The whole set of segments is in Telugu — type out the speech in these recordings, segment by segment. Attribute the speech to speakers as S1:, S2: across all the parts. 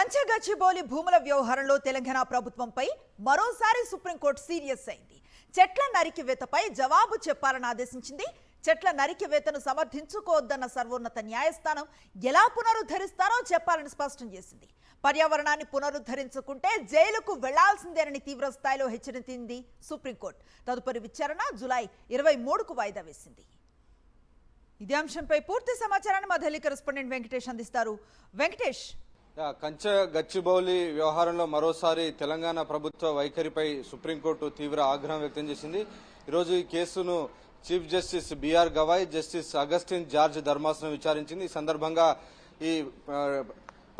S1: కంచగచ్చిబౌలి భూముల వ్యవహారంలో తెలంగాణ ప్రభుత్వంపై మరోసారి సుప్రీంకోర్టు సీరియస్ అయింది. చెట్ల నరికివేతపై జవాబు చెప్పాలని ఆదేశించింది. చెట్ల నరికివేతను సమర్థించుకోవద్దన్న సర్వోన్నత న్యాయస్థానం ఎలా పునరుద్ధరిస్తారో చెప్పాలని స్పష్టం చేసింది. పర్యావరణాన్ని పునరుద్ధరించుకుంటే జైలుకు వెళ్లాల్సిందేనని తీవ్ర స్థాయిలో హెచ్చరించింది సుప్రీంకోర్టు. తదుపరి విచారణ జూలై 23కు వాయిదా వేసింది. ఇదే అంశంపై పూర్తి సమాచారాన్ని మా ఢిల్లీ కరెస్పాండెంట్ వెంకటేష్ అందిస్తారు. వెంకటేష్,
S2: కంచగచ్చిబౌలి వ్యవహారంలో మరోసారి తెలంగాణ ప్రభుత్వ వైఖరిపై సుప్రీంకోర్టు తీవ్ర ఆగ్రహం వ్యక్తం చేసింది. ఈరోజు ఈ కేసును chief justice BR Gavai, justice Augustine George ధర్మాసనం విచారించింది. ఈ సందర్భంగా ఈ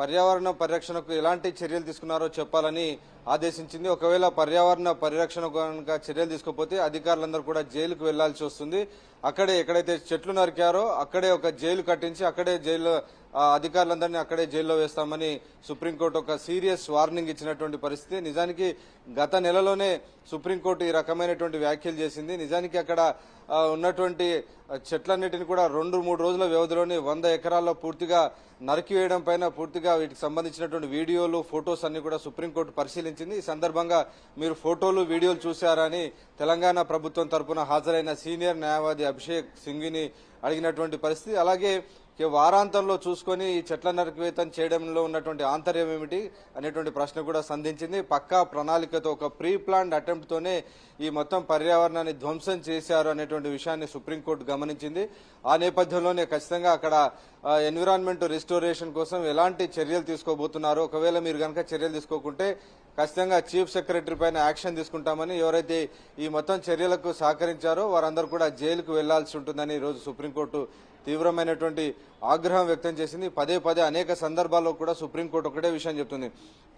S2: పర్యావరణ పరిరక్షణకు ఎలాంటి చర్యలు తీసుకున్నారో చెప్పాలని ఆదేశించింది. ఒకవేళ పర్యావరణ పరిరక్షణ కనుక చర్యలు తీసుకోకపోతే అధికారులందరూ కూడా జైలుకు వెళ్లాల్సి వస్తుంది. అక్కడే ఎక్కడైతే చెట్లు నరికారో అక్కడే ఒక జైలు కట్టించి అక్కడే జైల్లో అధికారులందరినీ అక్కడే జైల్లో వేస్తామని సుప్రీంకోర్టు ఒక సీరియస్ వార్నింగ్ ఇచ్చినటువంటి పరిస్థితి. నిజానికి గత నెలలోనే సుప్రీంకోర్టు ఈ రకమైనటువంటి వ్యాఖ్యలు చేసింది. నిజానికి అక్కడ ఉన్నటువంటి చెట్లన్నిటిని కూడా 2-3 రోజుల వ్యవధిలోనే 100 ఎకరాల్లో పూర్తిగా నరికివేయడం పైన పూర్తిగా వీటికి సంబంధించినటువంటి వీడియోలు, ఫొటోస్ అన్ని కూడా సుప్రీంకోర్టు పరిశీలించింది. ఈ సందర్భంగా మీరు ఫోటోలు, వీడియోలు చూశారని తెలంగాణ ప్రభుత్వం తరపున హాజరైన సీనియర్ న్యాయవాది అభిషేక్ సింఘ్విని అడిగినటువంటి పరిస్థితి. అలాగే వారాంతంలో చూసుకొని ఈ చెట్ల నరికివేతం చేయడంలో ఉన్నటువంటి ఆంతర్యం ఏమిటి అనేటువంటి ప్రశ్న కూడా సంధించింది. పక్కా ప్రణాళికతో ఒక ప్రీ ప్లాన్డ్ అటెంప్ట్ తోనే ఈ మొత్తం పర్యావరణాన్ని ధ్వంసం చేశారు అనేటువంటి విషయాన్ని సుప్రీంకోర్టు గమనించింది. ఆ నేపథ్యంలోనే ఖచ్చితంగా అక్కడ ఎన్విరాన్మెంట్ రిస్టోరేషన్ కోసం ఎలాంటి చర్యలు తీసుకోబోతున్నారు, ఒకవేళ మీరు కనుక చర్యలు తీసుకోకుంటే ఖచ్చితంగా చీఫ్ సెక్రటరీ పైన యాక్షన్ తీసుకుంటామని, ఎవరైతే ఈ మొత్తం చర్యలకు సహకరించారో వారందరూ కూడా జైలుకు వెళ్లాల్సి ఉంటుందని ఈరోజు సుప్రీంకోర్టు తీవ్రమైనటువంటి ఆగ్రహం వ్యక్తం చేసింది. పదే అనేక సందర్భాల్లో కూడా సుప్రీంకోర్టు ఒకటే విషయం చెప్తుంది,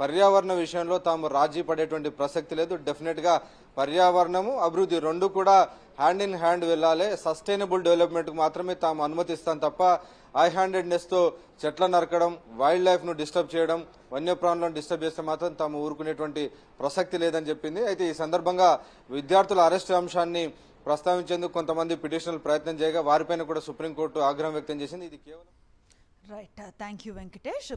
S2: పర్యావరణ విషయంలో తాము రాజీ పడేటువంటి ప్రసక్తి లేదు. డెఫినెట్ గా పర్యావరణము, అభివృద్ధి రెండు కూడా హ్యాండ్ ఇన్ హ్యాండ్ వెళ్లాలి. సస్టైనబుల్ డెవలప్మెంట్ కు మాత్రమే తాము అనుమతిస్తాం తప్ప హై హ్యాండెడ్నెస్ తో చెట్ల నరకడం, వైల్డ్ లైఫ్ ను డిస్టర్బ్ చేయడం, వన్యప్రాణులను డిస్టర్బ్ చేస్తే మాత్రం తాము ఊరుకునేటువంటి ప్రసక్తి లేదని చెప్పింది. అయితే ఈ సందర్భంగా విద్యార్థుల అరెస్టు అంశాన్ని ప్రస్తావించేందుకు కొంతమంది పిటిషనర్లు ప్రయత్నం చేయగా వారిపైన కూడా సుప్రీంకోర్టు ఆగ్రహం వ్యక్తం చేసింది. ఇది కేవలం
S1: రైట్. Thank you Venkatesh.